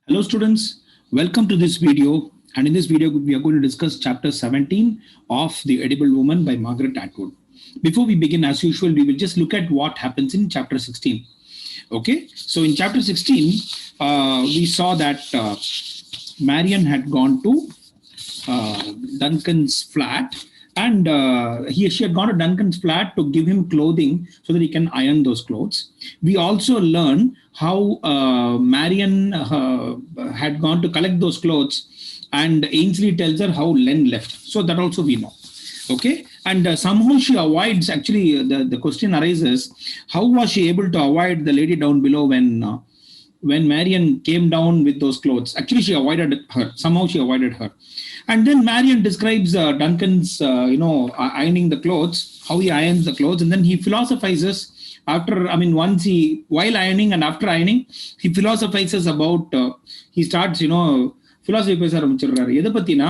Hello students, welcome to this video, and in this video we are going to discuss chapter 17 of The Edible Woman by Margaret Atwood. Before we begin, as usual, we will just look at what happens in chapter 16. Okay, so in chapter 16 we saw that Marian had gone to Duncan's flat, and she had gone to Duncan's flat to give him clothing so that he can iron those clothes. We also learn how Marian had gone to collect those clothes, and Ainsley tells her how Len left. So that also we know. Okay, and somehow she avoids. Actually, the question arises: how was she able to avoid the lady down below when Marian came down with those clothes? Actually, she avoided her. Somehow she avoided her. And then Marian describes Duncan's, ironing the clothes, how he irons the clothes, and then he philosophizes while ironing and after ironing, he philosophizes about, he starts, philosophy பேச ஆரம்பிச்சிடுறாரு. எதை பத்தினா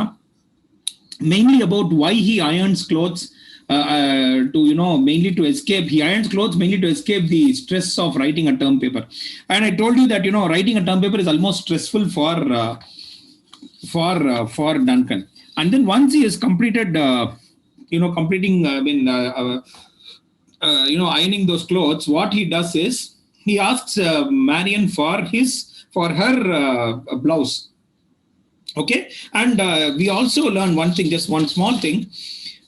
mainly about why he irons clothes mainly to escape. He irons clothes mainly to escape the stress of writing a term paper. And I told you that, writing a term paper is almost stressful for Duncan. And then once he has completed, ironing those clothes, what he does is he asks Marian for her blouse. Okay, and we also learn one thing, just one small thing.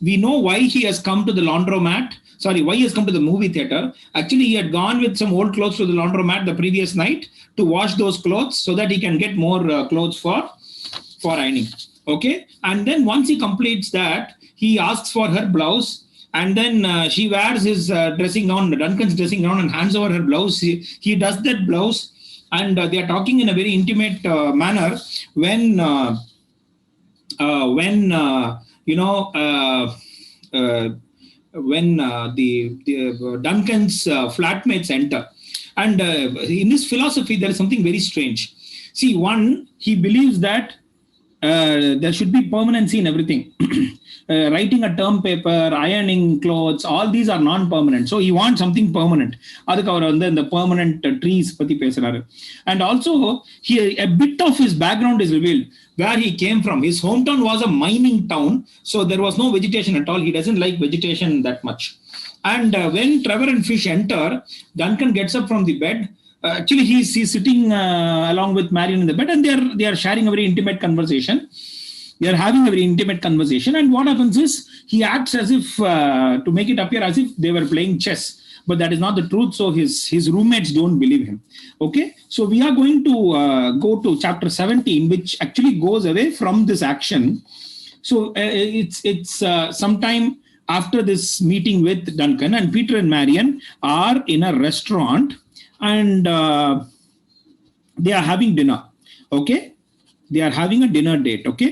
We know why he has come to the laundromat. Sorry, why he has come to the movie theater. Actually, he had gone with some old clothes to the laundromat the previous night to wash those clothes so that he can get more clothes for ironing. Okay, and then once he completes that, he asks for her blouse, and then she wears his dressing gown, Duncan's dressing gown, and hands over her blouse. He does that blouse, and they are talking in a very intimate manner when the Duncan's flatmates enter. And in his philosophy, there is something very strange. See, one, he believes that there should be permanency in everything. Writing a term paper, ironing clothes, all these are non-permanent. So he wants something permanent. அதுக்கு அவர் வந்து இந்த permanent trees பத்தி பேசுறாரு. And also a bit of his background is revealed, where he came from. His hometown was a mining town, so there was no vegetation at all. He doesn't like vegetation that much. And when Trevor and Fish enter, Duncan gets up from the bed. Actually, he's sitting along with Marian in the bed, and they are sharing a very intimate conversation. They are having a very intimate conversation, and what happens is he acts as if to make it appear as if they were playing chess, but that is not the truth. So his roommates don't believe him. Okay, so we are going to go to chapter 17, which actually goes away from this action. So it's sometime after this meeting with Duncan, and Peter and Marian are in a restaurant, and they are having dinner. Okay, they are having a dinner date. Okay,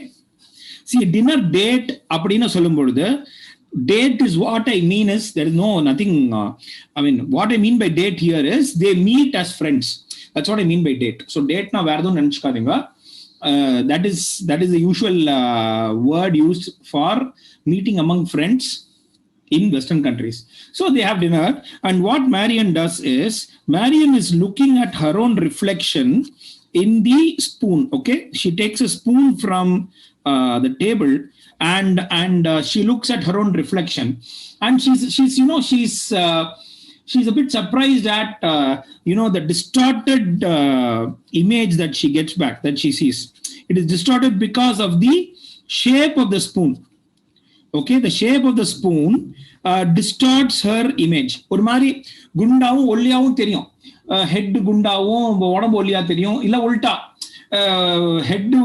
see, dinner date அப்படினு சொல்லும்போது, date is what I mean is there is nothing. What I mean by date here is they meet as friends. That's what I mean by date. So date na வேற எதுவும் நினைச்சுக்காதீங்க. That is the usual word used for meeting among friends in Western countries. So they have dinner, and what Marian does is Marian is looking at her own reflection in the spoon. Okay, she takes a spoon from the table, and she looks at her own reflection, and she's a bit surprised at the distorted image that she gets back, that she sees. It is distorted because of the shape of the spoon. Okay, the shape of the spoon distorts her image. ஒரு மாதிரி குண்டாவும் ஒல்லியாவும் தெரியும், head குண்டாவும் உடம்பு ஒல்லியா தெரியும், இல்ல உல்டா head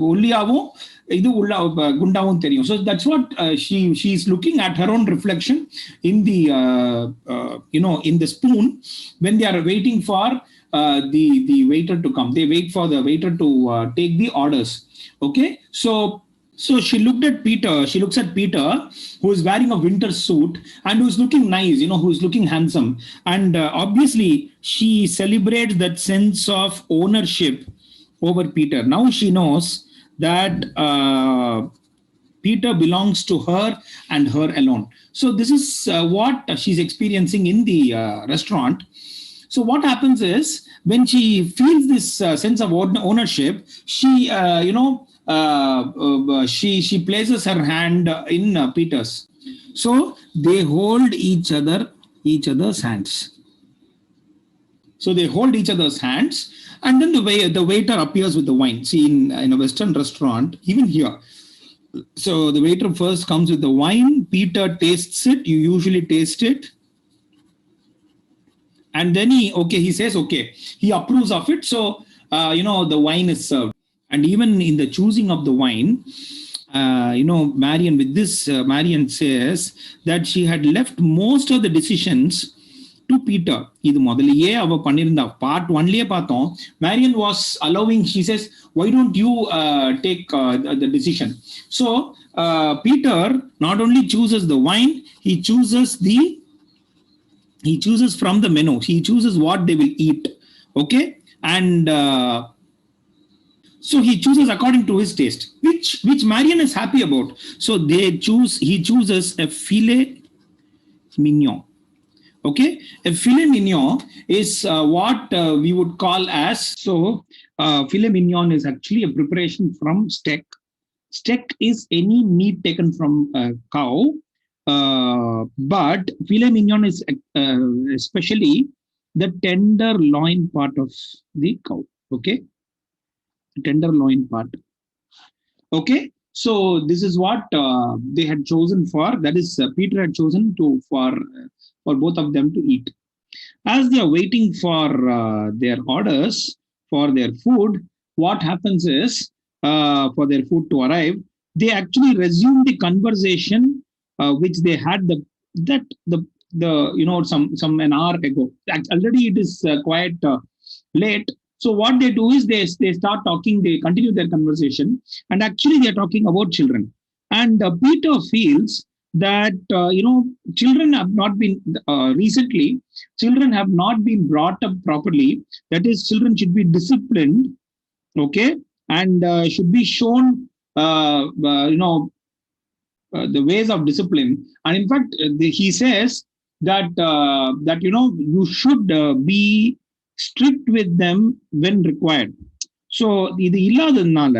ஒல்லியாவும் இது குண்டாவும் தெரியும். So that's what she is looking at her own reflection in the in the spoon when they are waiting for the waiter to come. They wait for the waiter to take the orders. Okay, so she looked at Peter. She looks at Peter, who is wearing a winter suit and who is looking nice, who is looking handsome. And obviously, she celebrates that sense of ownership over Peter. Now she knows that Peter belongs to her and her alone. So this is what she's experiencing in the restaurant. So what happens is when she feels this sense of ownership, she, she places her hand in Peter's. So they hold each other's hands. So they hold each other's hands, and then the waiter appears with the wine. See, in a Western restaurant, even here, so the waiter first comes with the wine. Peter tastes it. You usually taste it, and then he says okay. He approves of it. So the wine is served, and even in the choosing of the wine, Marian, with this, Marian says that she had left most of the decisions to Peter. இது முதல்லயே அவ பண்ணிருந்தா. Part 1லயே பார்த்தோம். Marian was allowing, she says, why don't you take the decision? So Peter not only chooses the wine, he chooses from the menu. He chooses what they will eat. Okay? And so he chooses according to his taste, which Marian is happy about. So he chooses a filet mignon. Okay, a filet mignon is what we would call as, filet mignon is actually a preparation from steak. Steak is any meat taken from a cow, but filet mignon is especially the tender loin part of the cow. Okay, tender loin part. Okay, so this is what they had chosen for. That is, Peter had chosen for both of them to eat. As they are waiting for their orders for their food, what happens is, for their food to arrive, they actually resume the conversation which they had some an hour ago. Already it is quite late. So what they do is they start talking, they continue their conversation, and actually they are talking about children. And Peter feels that children have not been recently, children have not been brought up properly. That is, children should be disciplined, okay, and should be shown the ways of discipline. And in fact, he says that you should be strict with them when required. So இது இல்லாததுனால,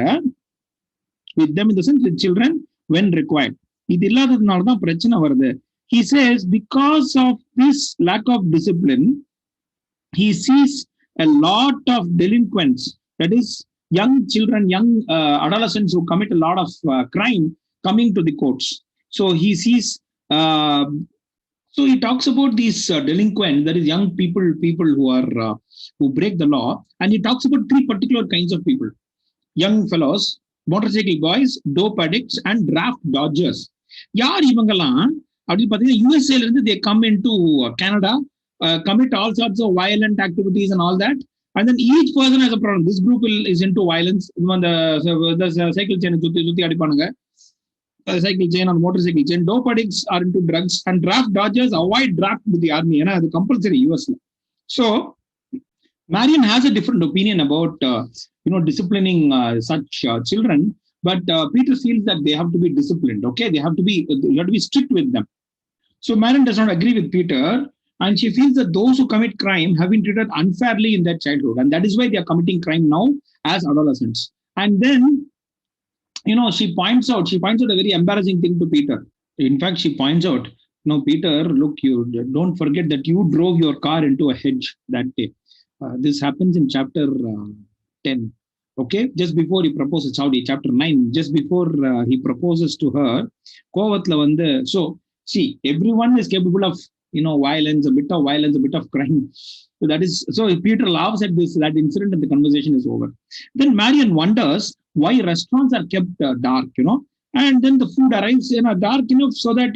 with them in the sense with children when required, இது இல்லாததுனால தான் பிரச்சனை வருது. He says because of this lack of discipline, he sees a lot of delinquents, that is young children, young adolescents who commit a lot of crime coming to the courts. So he sees, so he talks about these delinquents, that is young people who are who break the law, and he talks about three particular kinds of people: young fellows, motorcycle boys, dope addicts, and draft dodgers. யார் இவங்கெல்லாம் அப்படின்னு பார்த்தீங்கன்னா, யூஎஸ்ஏல இருந்து they come into Canada, commit all sorts of violent activities and all that, and then each person has a problem. This group is into violence. The cycle chain சுத்தி அடிப்பானுங்க, cycle chain or motorcycle chain. Dope addicts are into drugs, and draft dodgers avoid draft with the army. ஏன்னா அது compulsory யூஎஸ்ல. So Marian has a different opinion about disciplining such children, but Peter feels that they have to be disciplined. Okay, you have to be strict with them. So Marian does not agree with Peter, and she feels that those who commit crime have been treated unfairly in their childhood, and that is why they are committing crime now as adolescents. And then she points out a very embarrassing thing to Peter. In fact, she points out, Peter, look, you don't forget that you drove your car into a hedge that day. This happens in chapter 10. Okay, just before he proposes, chapter 9, just before he proposes to her, கோவத்துல வந்து, so see, everyone is capable of violence, a bit of violence, a bit of crime. So that is, so Peter laughs at that incident, and the conversation is over. Then Marian wonders why restaurants are kept dark, and then the food arrives dark enough so that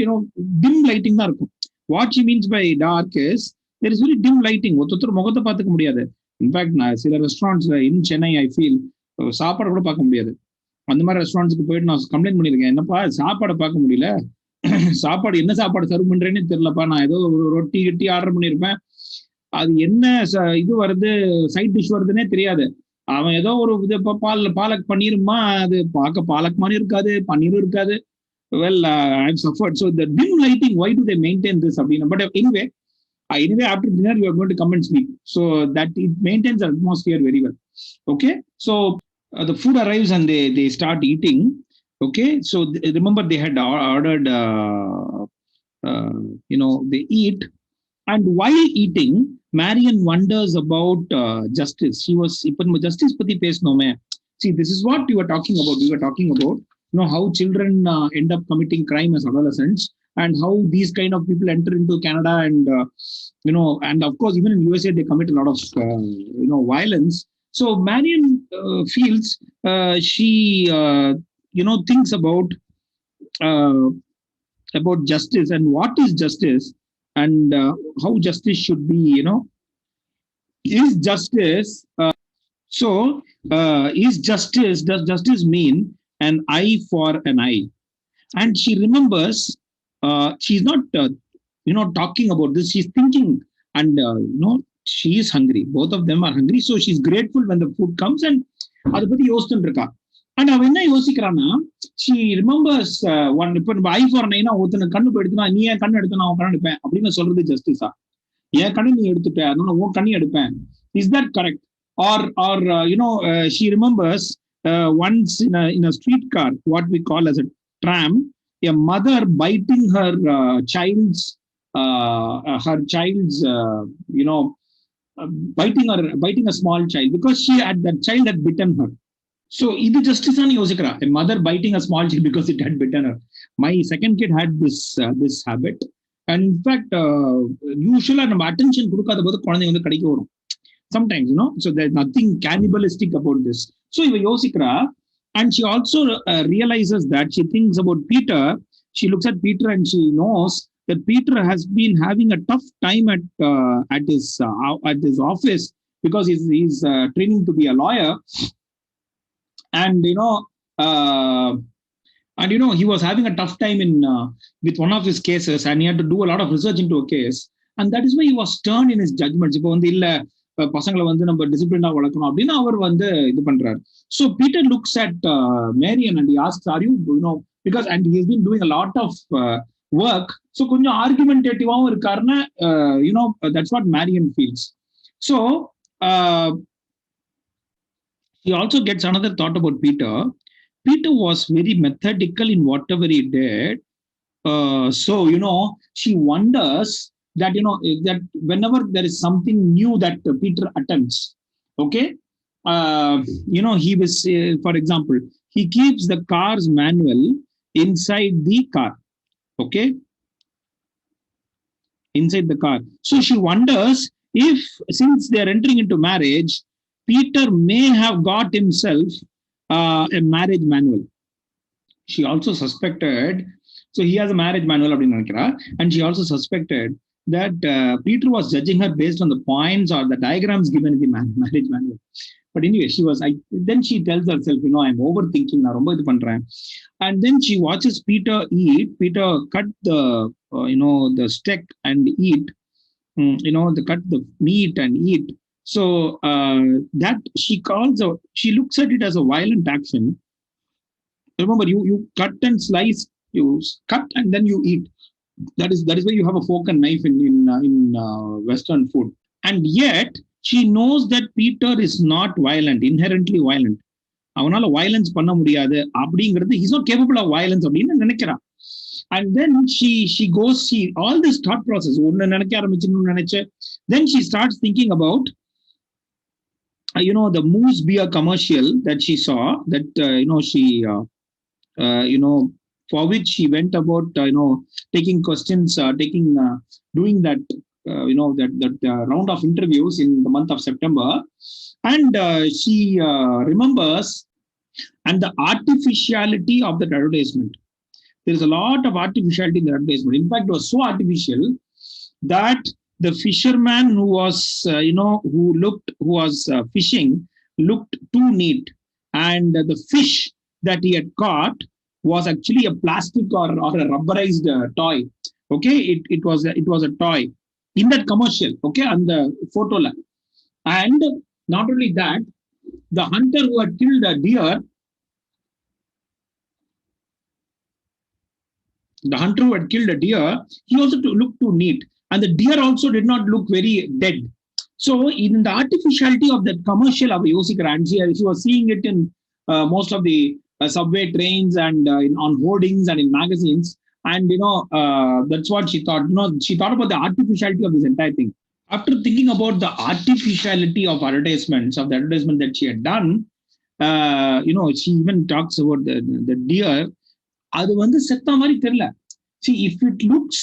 dim lighting தான் இருக்கும். What she means by dark is there is very dim lighting. ஒருத்தர் முகத்தை பார்த்துக்க முடியாது. In fact நான் சில ரெஸ்டாரண்ட்ஸ்ல இன் Chennai I feel சாப்பாடு கூட பார்க்க முடியாது. அந்த மாதிரி ரெஸ்டாரண்ட்ஸ்க்கு போயிட்டு நான் கம்ப்ளைண்ட் பண்ணியிருக்கேன், என்னப்பா சாப்பாடை பார்க்க முடியல, சாப்பாடு என்ன சாப்பாடு சர்வ் பண்றேன்னு தெரியலப்பா, நான் ஏதோ ஒரு ரொட்டி கிட்டி ஆர்டர் பண்ணியிருப்பேன், அது என்ன இது வருது, சைட் டிஷ் வருதுன்னே தெரியாது. அவன் ஏதோ ஒரு இது பாலக் பன்னீருமா, அது பார்க்க பாலக் மாதிரி இருக்காது, பன்னீரும் இருக்காது. Well, I've suffered. So the dim lighting, why do they maintain this? But anyway, Anyway, after dinner, you are going to come and sleep. So that it maintains the atmosphere very well. Okay. So the food arrives and they start eating. Okay. So remember, they had ordered, uh, they eat. And while eating, Marion wonders about justice. She was, justice pati pesnome. See, this is what you were talking about. We were talking about, how children end up committing crime as adolescents, and how these kind of people enter into Canada, and and of course, even in USA, they commit a lot of violence. So Marion feels, she thinks uh, about justice and what is justice, and how justice should be. Is justice is justice, does justice mean an eye for an eye? And she remembers, she's not talking about this, she's thinking, and she is hungry, both of them are hungry, so she's grateful when the food comes, and அதை பத்தி யோசிச்சுட்டு இருக்கா. And அவன் என்ன யோசிக்கிறான்னா, she remembers one, இப்போ நம்ம I for நைனா ஒருத்தனை கண்ணு போயிடுத்துனா, நீ என் கண்ணு எடுத்து நான் கண்ணு எடுப்பேன் அப்படின்னு சொல்றது ஜஸ்டிஸா? என் கண்ணு நீ எடுத்துட்ட, அதனால உன் கண்ணி எடுப்பேன். Is that correct? Or she remembers once in a streetcar, what we call as a tram, a mother biting her child's biting a small child because that child had bitten her. So இது justice ஆனு யோசிக்கிறா. A mother biting a small child because it had bitten her. My second kid had this habit. And in fact, usually நம்ம attention கொடுக்காத போது குழந்தைங்க வந்து கடிக்க வரும். Sometimes, so there's nothing cannibalistic about this. So இவ யோசிக்கிறா, and she also realizes that she thinks about Peter. She looks at Peter and she knows that Peter has been having a tough time at his office because he's training to be a lawyer. And he was having a tough time with one of his cases, and he had to do a lot of research into a case, and that is why he was stern in his judgments. இப்போ வந்து இல்ல, பசங்களை வந்து நம்ம டிசிப்ளினா வளர்க்கணும் அப்படின்னு அவர் வந்து இது பண்றாரு. So Peter looks at Marion and he asks, are you, because, and he has been doing a lot of work, so கொஞ்சம் ஆர்குமெண்டேட்டிவாவும் இருக்காருன்னா, that's what Marion feels. So he also gets another thought about Peter. Peter was very methodical in whatever he did. So she wonders that that whenever there is something new that Peter attempts, okay, he was, for example, he keeps the car's manual inside the car, okay, inside the car. So she wonders if, since they are entering into marriage, Peter may have got himself a marriage manual. She also suspected, so he has a marriage manual, and she also suspected that Peter was judging her based on the points or the diagrams given in the marriage manual. But anyway, then she tells herself, I'm overthinking, and then she watches Peter eat. Peter cut the steak and eat, cut the meat and eat. So that she looks at it as a violent action. Remember, you cut and slice, you cut and then you eat. That is why you have a fork and knife in Western food. And yet she knows that Peter is not violent, inherently violent. அவனால violence பண்ண முடியாது அப்படிங்கிறது, he's not capable of violence அப்படின்னு நினைக்கிறான். And then she goes, all this thought process, ஒன்னு நினைக்க ஆரம்பிச்சுன்னு நினைச்சு, then she starts thinking about the Moose beer commercial that she saw, that she for which she went about taking questions, doing that round of interviews in the month of September. And she remembers, and the artificiality of that advertisement. There is a lot of artificiality in the advertisement. In fact, it was so artificial that the fisherman who was who was fishing looked too neat, and the fish that he had caught was actually a plastic or a rubberized toy. Okay, it was a toy in that commercial, okay, on the photo line. And not only that, the hunter who had killed a deer, he also looked too neat. and the deer also did not look very dead. So in the artificiality of that commercial of Yosikar, and she was seeing it in most of the subway trains and on hoardings and in magazines. And that's what she thought. She thought about the artificiality of this entire thing. After thinking about the artificiality of advertisements, of the advertisement that she had done, she even talks about the deer. அது வந்து செத்த மாதிரி தெரியல. See, if it looks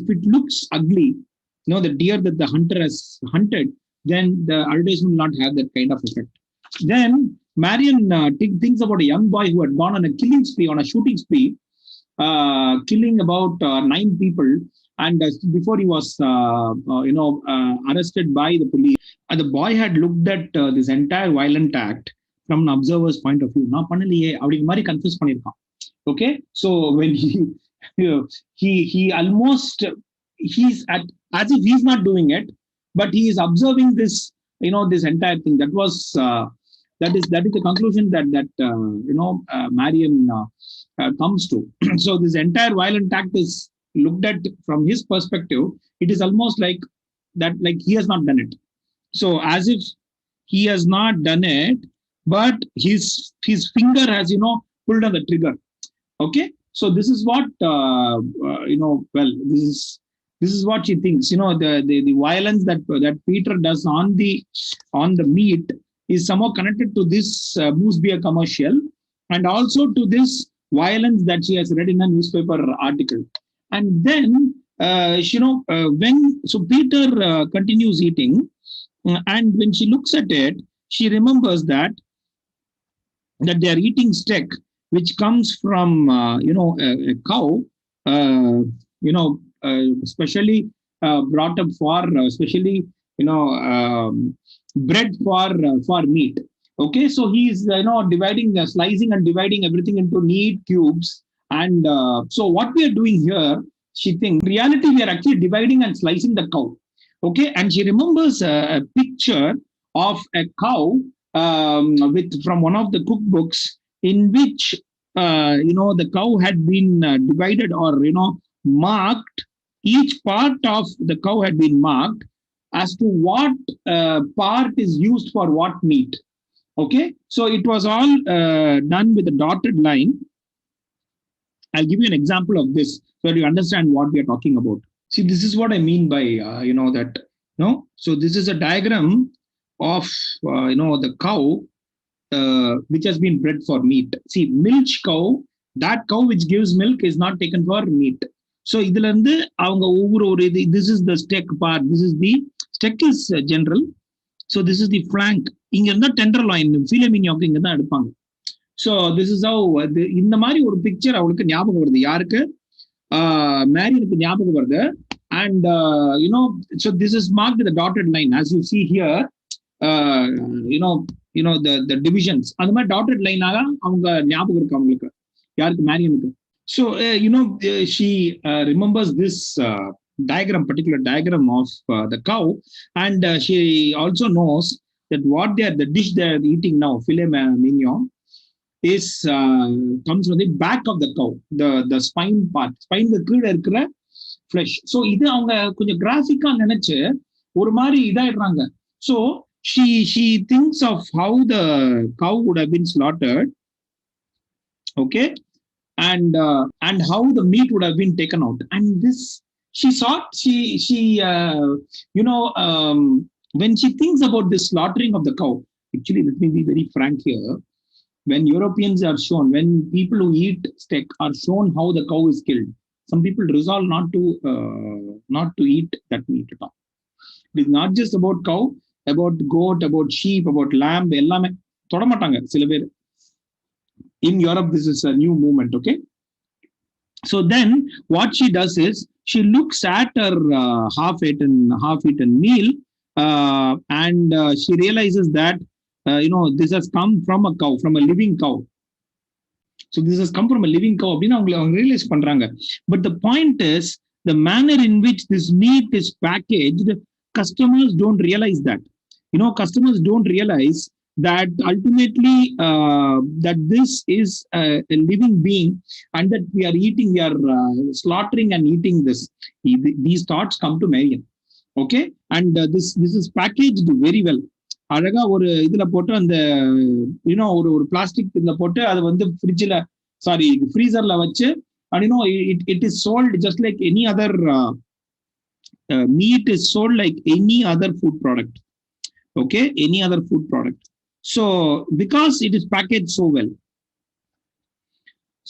if it looks ugly, the deer that the hunter has hunted, then the advertisement will not have that kind of effect. Then Marion thinks about a young boy who had gone on a killing spree, on a shooting spree, killing about 9 people, and before he was arrested by the police, the boy had looked at this entire violent act from an observer's point of view. நான் பண்ணலையே அப்படிங்கிற மாதிரி confuse பண்ணியிருக்கான். Okay, so when he almost, he's at, as if he's not doing it, but he is observing this, this entire thing. That was that is the conclusion that Marion comes to. So this entire violent act is looked at from his perspective. It is almost like that, like he has not done it. So as if he has not done it, but his finger has pulled on the trigger. Okay, so this is what this is what she thinks. The violence that Peter does on the meat is somehow connected to this moose beer commercial, and also to this violence that she has read in a newspaper article. And then so Peter continues eating, and when she looks at it, she remembers that they are eating steak, which comes from a cow, especially brought up for especially bred for meat. Okay, so he's dividing, slicing and dividing everything into neat cubes. And so what we are doing here, she thinks, in reality we are actually dividing and slicing the cow. Okay, and she remembers a picture of a cow from one of the cookbooks, in which the cow had been divided, or marked. Each part of the cow had been marked as to what part is used for what meat. Okay, so it was all done with a dotted line. I'll give you an example of this so that you understand what we are talking about. See, this is what I mean by that. So this is a diagram of the cow which has been bred for meat. See, milch cow, that cow which gives milk is not taken for meat. So இதுல இருந்து அவங்க ஒவ்வொரு this is the steak part, this is the steak is general, so this is the flank. இங்க இருந்தா tenderloin, filet mignon இங்க தான் எடுப்பாங்க. So this is how இந்த மாதிரி ஒரு பிக்சர் அவளுக்கு ஞாபகம் வருது. யாருக்கு? மேரியனுக்கு ஞாபகம் வருது. And so this is marked with a dotted line, as you see here. The divisions, அந்த மாதிரி dotted line ஆக அவங்க ஞாபகம் இருக்கு அவங்களுக்கு. யாருக்கு? மேரியனுக்கு. So she remembers this particular diagram of the cow, and she also knows that the dish they are eating now, filet mignon, is comes from the back of the cow, the spine part, spine கீழ இருக்கிற flesh. So இது அவங்க கொஞ்சம் கிராஃபிக்கா நினைச்சு ஒரு மாதிரி இதாயிடுறாங்க. So she thinks of how the cow would have been slaughtered, okay, and how the meat would have been taken out. And this she when she thinks about the slaughtering of the cow, actually let me be very frank here, when Europeans are shown, when people who eat steak are shown how the cow is killed, some people resolve not to eat that meat at all. It is not just about cow, about goat, about sheep, about lamb, எல்லாமே தொட மாட்டாங்க சில பேர். In Europe, this is a new movement, okay? So then what she does is she looks at her half-eaten meal, and she realizes that this has come from a cow, from a living cow. So this has come from a living cow. அவங்க realize பண்றாங்க. But the point is the manner in which this meat is packaged. Customers don't realize that. Customers don't realize that ultimately that this is a living being, and that we are slaughtering and eating this. These thoughts come to Marian. Okay, and this is packaged very well. அழகா ஒரு இதுல போட்டு அந்த ஒரு plastic இதுல போட்டு அதை வந்து ஃப்ரிட்ஜில் ஃப்ரீசர்ல வச்சு, and it is sold just like any other meat is sold like any other food product. Okay, any other food product. So because it is packaged so well.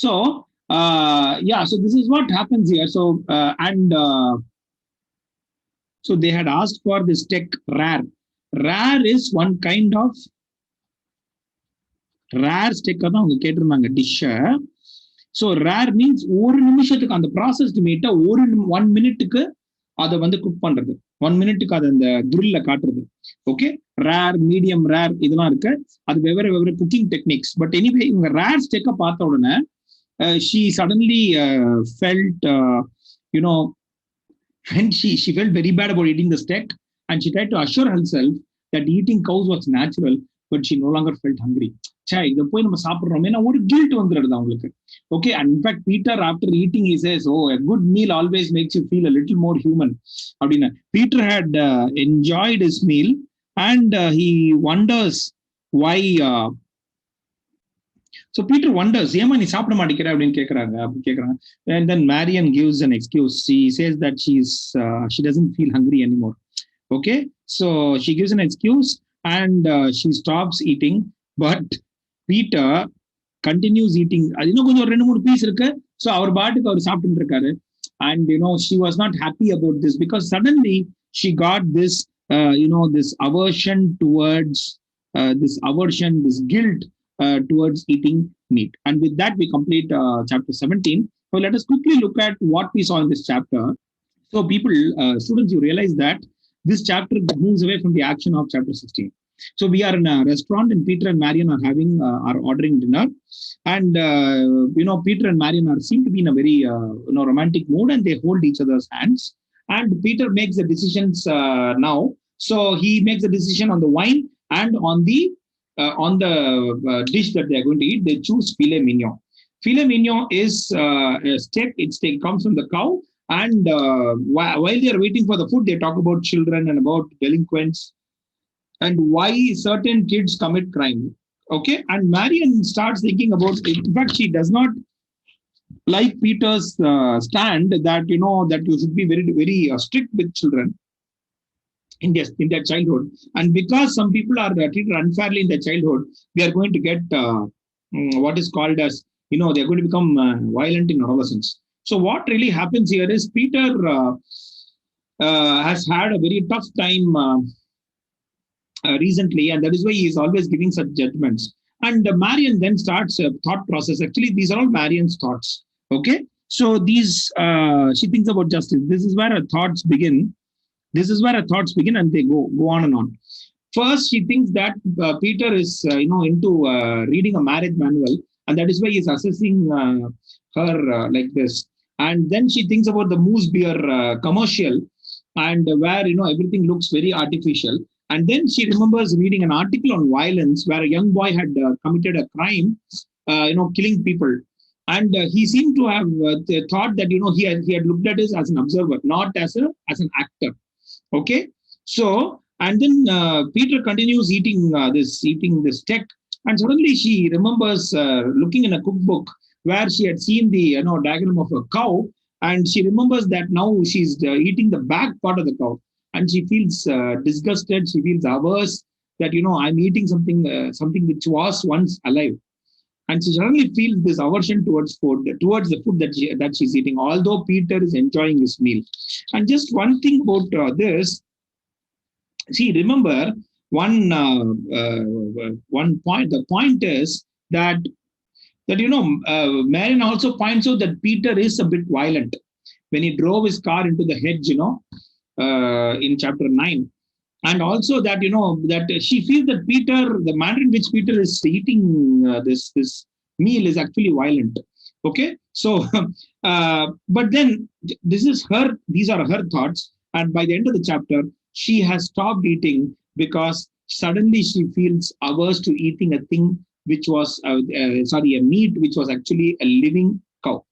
So so this is what happens here. So so they had asked for this tech rare. Rare is one kind of rare sticker தான் அவங்க கேட்டிருந்தாங்க டிஷ்ஷை. So rare means ஒரு நிமிஷத்துக்கு அந்த processed மீட்டை 1 மினிட்டுக்கு அதை வந்து குக் பண்றது, 1 மினிட்டுக்கு அதை அந்த கிரில்ல காட்டுறது. ஓகே, ரேர், மீடியம் ரேர் இதெல்லாம் இருக்கு. அது வெவ்வேறு குக்கிங் டெக்னிக்ஸ். பட் எனிவே இவங்க ரேர் ஸ்டெக்கை பார்த்த உடனே she suddenly felt when she felt very bad about eating the steak, and she tried to assure herself that eating cows was natural, but she no longer felt hungry. இதை போய் நம்ம சாப்பிடுறோம், ஏன்னா ஒரு guilt வந்துடுது அவங்களுக்கு. Okay, and in fact Peter after eating he says, oh, a good meal always makes you feel a little more human அப்படின்னு. Peter had enjoyed his meal and he wonders why. So Peter wonders, ஏமா நீ சாப்பிட மாட்டேங்கிற அப்படின்னு கேட்கறாங்க. And then Marian gives an excuse. She says that she doesn't feel hungry anymore. Okay, so she gives an excuse and she stops eating, but Peter continues eating. அது இன்னும் கொஞ்சம் 2-3 piece இருக்கு. ஸோ அவர் பாட்டுக்கு அவர் சாப்பிட்டு இருக்காரு. And she was not happy about this, because suddenly she got this this aversion towards this guilt towards eating meat. And with that we complete chapter 17. So let us quickly look at what we saw in this chapter. So people, students, you realize that this chapter moves away from the action of chapter 16. So we are in a restaurant and Peter and Marian are ordering dinner, and Peter and Marian seem to be in a very romantic mood, and they hold each other's hands. And Peter makes the decisions now. So he makes the decision on the wine and on the dish that they are going to eat. They choose filet mignon. Filet mignon is a steak. It comes from the cow. And while they are waiting for the food, they talk about children and about delinquents and why certain kids commit crime. Okay, and Marian starts thinking about it. In fact, she does not like Peter's stand that that you should be very very strict with children in their childhood, and because some people are treated unfairly in their childhood, they are going to get what is called as they are going to become violent in adolescence. So what really happens here is Peter has had a very tough time recently, and that is why he is always giving such judgments. And Marian then starts a thought process. Actually, these are all Marian's thoughts. Okay, so these she thinks about justice. This is where her thoughts begin. And they go on and on. First, she thinks that Peter is into reading a marriage manual, and that is why he is assessing her like this. And then she thinks about the moose beer commercial, and where everything looks very artificial. And then she remembers reading an article on violence where a young boy had committed a crime, killing people. And he seemed to have thought that he had looked at it as an observer, not as an actor. Okay, so and then Peter continues eating this steak, and suddenly she remembers looking in a cookbook where she had seen the diagram of a cow, and she remembers that now she's eating the back part of the cow, and she feels disgusted. She feels averse that I'm eating something which was once alive, and she suddenly feels this aversion towards the food that she's eating, although Peter is enjoying his meal. And just one thing about this, see, remember one point. The point is that Marian also points out that Peter is a bit violent when he drove his car into the hedge, in chapter 9. And also that that she feels that Peter, the manner in which Peter is eating this meal is actually violent. Okay, so but then these are her thoughts, and by the end of the chapter she has stopped eating because Suddenly she feels averse to eating a thing which was, a meat which was actually a living cow.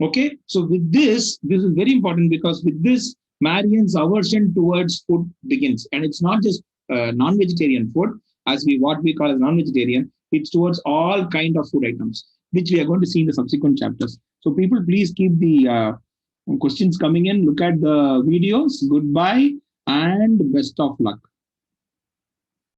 Okay, so with this is very important, because with this, Marian's aversion towards food begins, and it's not just non-vegetarian food, as we what we call as non-vegetarian. It's towards all kind of food items, which we are going to see in the subsequent chapters. So, people, please keep the questions coming in. Look at the videos. Goodbye and best of luck.